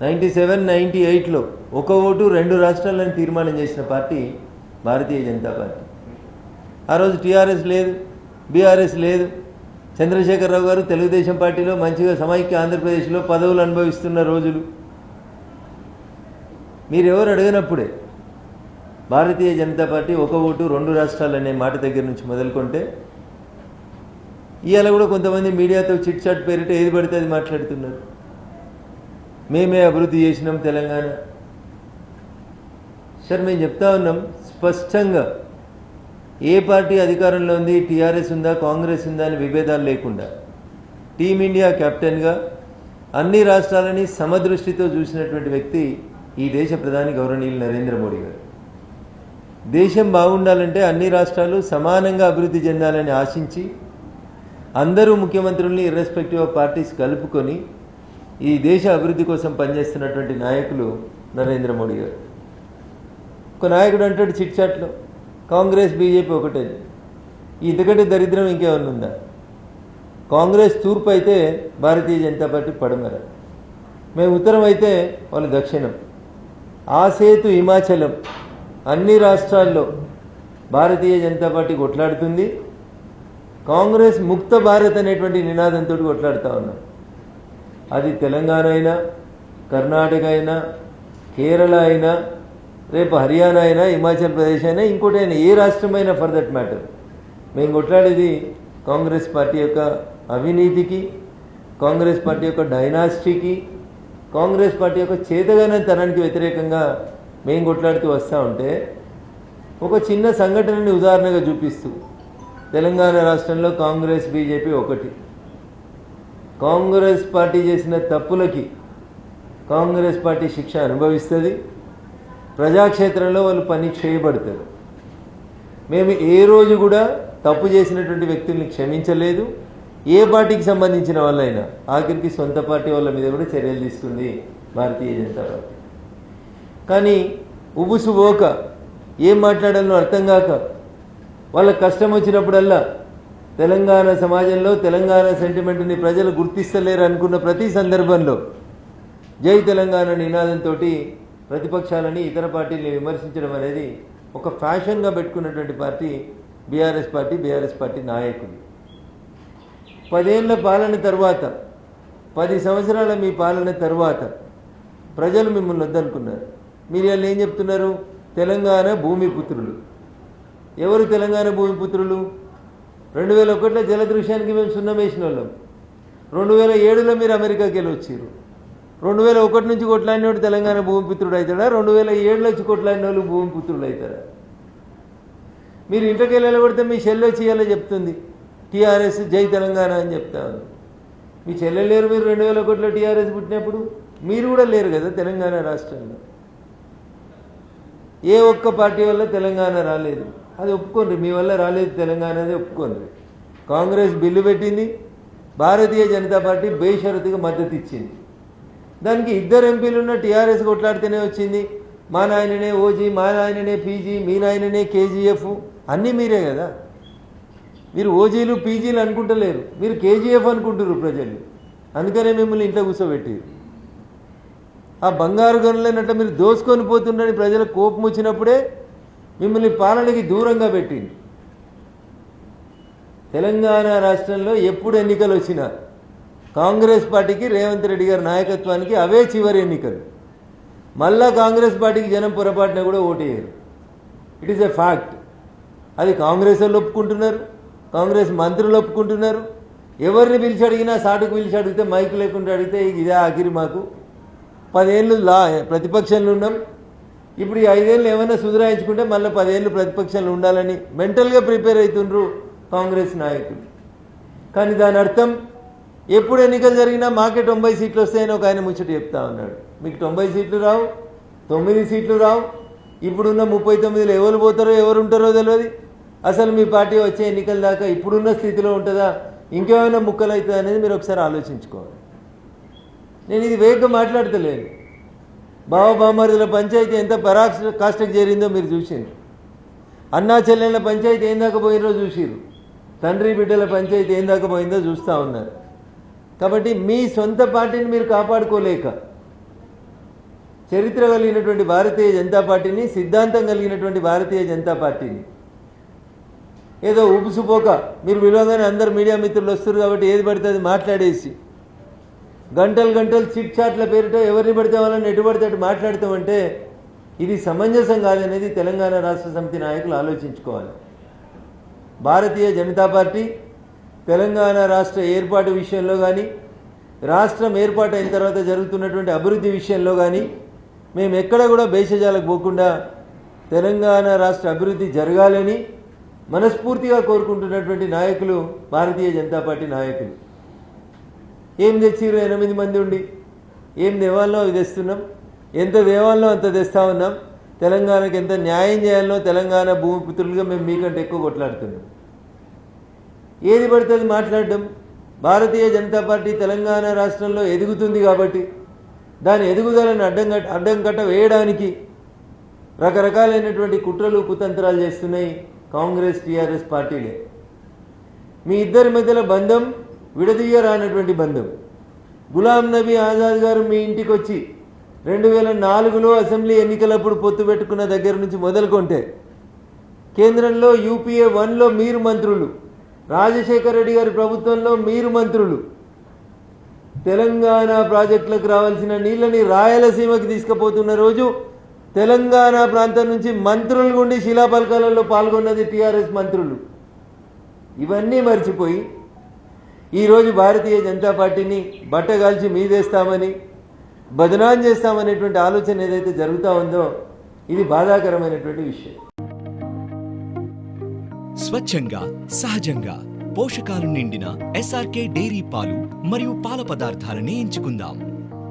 97, 98లో ఒక ఓటు రెండు రాష్ట్రాలను తీర్మానం చేసిన పార్టీ భారతీయ జనతా పార్టీ. ఆ రోజు టీఆర్ఎస్ లేదు, బీఆర్ఎస్ లేదు. చంద్రశేఖరరావు గారు తెలుగుదేశం పార్టీలో మంచిగా సమైక్య ఆంధ్రప్రదేశ్లో పదవులు అనుభవిస్తున్న రోజులు. మీరెవరు అడిగినప్పుడే భారతీయ జనతా పార్టీ ఒక ఓటు రెండు రాష్ట్రాలు అనే మాట దగ్గర నుంచి మొదలుకుంటే ఇవాళ కూడా కొంతమంది మీడియాతో చిట్ చాట్ పేరిట ఏది పడితే అది మాట్లాడుతున్నారు. మేమే అభివృద్ధి చేసినాం తెలంగాణ. సార్ మేము చెప్తా ఉన్నాం స్పష్టంగా, ఏ పార్టీ అధికారంలో ఉంది, టీఆర్ఎస్ ఉందా కాంగ్రెస్ ఉందా అని విభేదాలు లేకుండా టీమిండియా కెప్టెన్గా అన్ని రాష్ట్రాలని సమదృష్టితో చూసినటువంటి వ్యక్తి ఈ దేశ ప్రధాని గౌరవనీయులు నరేంద్ర మోడీ గారు. దేశం బాగుండాలంటే అన్ని రాష్ట్రాలు సమానంగా అభివృద్ధి చెందాలని ఆశించి అందరూ ముఖ్యమంత్రుల్ని ఇర్రెస్పెక్టివ్ ఆఫ్ పార్టీస్ కలుపుకొని ఈ దేశ అభివృద్ధి కోసం పనిచేస్తున్నటువంటి నాయకులు నరేంద్ర మోడీ గారు. ఒక నాయకుడు అంటాడు చిట్ చాట్లో, కాంగ్రెస్ బీజేపీ ఒకటే, ఇంతకంటే దరిద్రం ఇంకేమన్నా ఉందా? కాంగ్రెస్ తూర్పు అయితే భారతీయ జనతా పార్టీ పడమర, మేము ఉత్తరం అయితే వాళ్ళు దక్షిణం. ఆ సేతు హిమాచలం అన్ని రాష్ట్రాల్లో భారతీయ జనతా పార్టీ కొట్లాడుతుంది. కాంగ్రెస్ ముక్త భారత్ అనేటువంటి నినాదంతో కొట్లాడుతూ ఉన్నాం. అది తెలంగాణ అయినా, కర్ణాటక అయినా, కేరళ అయినా, రేపు హర్యానా అయినా, హిమాచల్ ప్రదేశ్ అయినా, ఇంకోటి అయినా, ఏ రాష్ట్రమైనా ఫర్ దట్ మ్యాటర్ మేము కొట్లాడేది కాంగ్రెస్ పార్టీ యొక్క అవినీతికి, కాంగ్రెస్ పార్టీ యొక్క డైనాసిటీకి, కాంగ్రెస్ పార్టీ యొక్క చేతగానితనానికి వ్యతిరేకంగా మేము కొట్లాడుతూ వస్తూ ఉంటే ఒక చిన్న సంఘటనని ఉదాహరణగా చూపిస్తూ, తెలంగాణ రాష్ట్రంలో కాంగ్రెస్ బీజేపీ ఒకటి. కాంగ్రెస్ పార్టీ చేసిన తప్పులకి కాంగ్రెస్ పార్టీ శిక్ష అనుభవిస్తుంది, ప్రజాక్షేత్రంలో వాళ్ళు పని చేయబడతారు. మేము ఏ రోజు కూడా తప్పు చేసినటువంటి వ్యక్తుల్ని క్షమించలేదు. ఏ పార్టీకి సంబంధించిన వాళ్ళైనా ఆఖరికి సొంత పార్టీ వాళ్ళ మీద కూడా చర్యలు తీసుకుంది భారతీయ జనతా పార్టీ. కానీ ఉబుసుబోక ఏం మాట్లాడాలో అర్థం కాక వాళ్ళ కష్టం వచ్చినప్పుడల్లా తెలంగాణ సమాజంలో తెలంగాణ సెంటిమెంట్ని ప్రజలు గుర్తిస్తలేరు అనుకున్న ప్రతి సందర్భంలో జై తెలంగాణ నినాదంతో ప్రతిపక్షాలని ఇతర పార్టీని విమర్శించడం అనేది ఒక ఫ్యాషన్గా పెట్టుకున్నటువంటి పార్టీ బీఆర్ఎస్ పార్టీ నాయకులు. 10 ఏళ్ల పాలన తర్వాత, 10 సంవత్సరాల మీ పాలన తర్వాత ప్రజలు మిమ్మల్ని వద్దనుకున్నారు. మీరు వాళ్ళు ఏం చెప్తున్నారు? తెలంగాణ భూమిపుత్రులు. ఎవరు తెలంగాణ భూమిపుత్రులు? 2001లో జలదృశ్యానికి మేము సున్నం వేసిన వాళ్ళం. 2007లో మీరు అమెరికాకి వెళ్ళి వచ్చారు. 2001 నుంచి కొట్లాడినోడు తెలంగాణ భూమిపుత్రుడు అవుతాడా? 2007 వచ్చి కొట్లాడిన వాళ్ళు భూమిపుత్రులు అవుతారా? మీరు ఇంటికి వెళ్ళబడితే మీ చెల్లె వచ్చి ఇవాళ చెప్తుంది టీఆర్ఎస్ జై తెలంగాణ అని చెప్తాను. మీ చెల్లె లేరు. మీరు 2001లో టీఆర్ఎస్ పుట్టినప్పుడు మీరు కూడా లేరు కదా తెలంగాణ రాష్ట్రంలో. ఏ ఒక్క పార్టీ వల్ల తెలంగాణ రాలేదు, అది ఒప్పుకోండి. మీ వల్ల రాలేదు తెలంగాణ, అది ఒప్పుకోండి. కాంగ్రెస్ బిల్లు పెట్టింది, భారతీయ జనతా పార్టీ బేషరతుగా మద్దతు ఇచ్చింది. దానికి 2 ఎంపీలు ఉన్న టీఆర్ఎస్ కొట్లాడితేనే వచ్చింది. మా నాయననే ఓజీ, మా నాయననే పీజీ, మీ నాయననే కేజీఎఫ్, అన్నీ మీరే కదా. మీరు ఓజీలు పీజీలు అనుకుంటలేరు, మీరు కేజీఎఫ్ అనుకుంటున్నారు ప్రజలు. అందుకనే మిమ్మల్ని ఇంట్లో కూర్చోబెట్టారు. ఆ బంగారు గనులైనట్టు మీరు దోసుకొని పోతుండని ప్రజలకు కోపం వచ్చినప్పుడే మిమ్మల్ని పాలనకి దూరంగా పెట్టింది. తెలంగాణ రాష్ట్రంలో ఎప్పుడు ఎన్నికలు వచ్చినా కాంగ్రెస్ పార్టీకి రేవంత్ రెడ్డి గారి నాయకత్వానికి అవే చివరి ఎన్నికలు. మళ్ళా కాంగ్రెస్ పార్టీకి జనం పొరపాటున కూడా ఓటేయరు. It is a fact. అది కాంగ్రెస్ వాళ్ళు ఒప్పుకుంటున్నారు, కాంగ్రెస్ మంత్రులు ఒప్పుకుంటున్నారు. ఎవరిని పిలిచి అడిగినా, సాటుకు పిలిచి అడిగితే, మైకు లేకుండా అడిగితే ఇదే ఆఖరి, మాకు 10 ఏళ్ళు ప్రతిపక్షంలో ఉన్నాం, ఇప్పుడు ఈ 5 ఏళ్ళు ఏమైనా సుధరాయించుకుంటే మళ్ళీ 10 ఏళ్ళు ప్రతిపక్షంలో ఉండాలని మెంటల్గా ప్రిపేర్ అవుతుండ్రు కాంగ్రెస్ నాయకులు. కానీ దాని అర్థం ఎప్పుడు ఎన్నికలు జరిగినా మాకే 90 సీట్లు వస్తాయని ఒక ఆయన ముచ్చట చెప్తా ఉన్నాడు. మీకు 90 సీట్లు రావు, 9 సీట్లు రావు. ఇప్పుడున్న 39లో ఎవరు పోతారో ఎవరు ఉంటారో తెలియదు. అసలు మీ పార్టీ వచ్చే ఎన్నికల దాకా ఇప్పుడున్న స్థితిలో ఉంటుందా, ఇంకేమైనా ముక్కలు అవుతుందా అనేది మీరు ఒకసారి ఆలోచించుకోవాలి. నేను ఇది వేగంగా మాట్లాడతలేను. బావబామరుల పంచాయతీ ఎంత పరాకాష్ఠకు చేరిందో మీరు చూసిండ్రు. అన్నా చెల్లెళ్ళ పంచాయతీ ఏం దాకా పోయినో చూసిరు. తండ్రి బిడ్డల పంచాయతీ ఏం దాకా పోయిందో చూస్తూ ఉన్నారు. కాబట్టి మీ సొంత పార్టీని మీరు కాపాడుకోలేక చరిత్ర కలిగినటువంటి భారతీయ జనతా పార్టీని, సిద్ధాంతం కలిగినటువంటి భారతీయ జనతా పార్టీని ఏదో ఉబుసుపోక మీరు విలువగానే అందరు మీడియా మిత్రులు వస్తారు కాబట్టి ఏది పడితే అది మాట్లాడేసి గంటలు గంటలు చిట్ చాట్ల పేరుతో ఎవరిని పడితే వాళ్ళని ఎటు పడితే అటు మాట్లాడతామంటే ఇది సమంజసం కాదనేది తెలంగాణ రాష్ట్ర సమితి నాయకులు ఆలోచించుకోవాలి. భారతీయ జనతా పార్టీ తెలంగాణ రాష్ట్ర ఏర్పాటు విషయంలో కానీ, రాష్ట్రం ఏర్పాటు అయిన తర్వాత జరుగుతున్నటువంటి అభివృద్ధి విషయంలో కానీ మేము ఎక్కడ కూడా భేషజాలకు పోకుండా తెలంగాణ రాష్ట్ర అభివృద్ధి జరగాలని మనస్ఫూర్తిగా కోరుకుంటున్నటువంటి నాయకులు భారతీయ జనతా పార్టీ నాయకులు. ఏం తెచ్చిరు 8 మంది ఉండి ఏం దేవాలనో అవి తెస్తున్నాం, ఎంత దేవాలనో అంత తెస్తా ఉన్నాం, తెలంగాణకు ఎంత న్యాయం చేయాలనో తెలంగాణ భూమిపుత్రులుగా మేము మీకంటే ఎక్కువ కొట్లాడుతున్నాం. ఏది పడుతుంది మాట్లాడడం. భారతీయ జనతా పార్టీ తెలంగాణ రాష్ట్రంలో ఎదుగుతుంది కాబట్టి దాని ఎదుగుదలను అడ్డంకట్ట వేయడానికి రకరకాలైనటువంటి కుట్రలు కుతంత్రాలు చేస్తున్నాయి కాంగ్రెస్ టీఆర్ఎస్ పార్టీలే. మీ ఇద్దరి మధ్యలో బంధం విడదీయరానటువంటి బంధం. గులాం నబీ ఆజాద్ గారు మీ ఇంటికి వచ్చి 2004లో అసెంబ్లీ ఎన్నికలప్పుడు పొత్తు పెట్టుకున్న దగ్గర నుంచి మొదలుకొంటే కేంద్రంలో యూపీఏ 1లో మీరు మంత్రులు, రాజశేఖర రెడ్డి గారి ప్రభుత్వంలో మీరు మంత్రులు, తెలంగాణ ప్రాజెక్టులకు రావాల్సిన నీళ్ళని రాయలసీమకి తీసుకుపోతున్న రోజు తెలంగాణ ప్రాంతం నుంచి మంత్రులు గుండి శిలాపలకాలలో పాల్గొన్నది టీఆర్ఎస్ మంత్రులు. ఇవన్నీ మర్చిపోయి ఈరోజు భారతీయ జనతా పార్టీని బట్టగాల్చి మీదేస్తామని బదనాం చేస్తామనేటువంటి ఆలోచన ఏదైతే జరుగుతూ ఉందో ఇది బాధాకరమైనటువంటి విషయం. స్వచ్ఛంగా, సహజంగా పోషకాలు నిండిన ఎస్ఆర్కే డైరీ పాలు మరియు పాల పదార్థాలని ఎంచుకుందాం.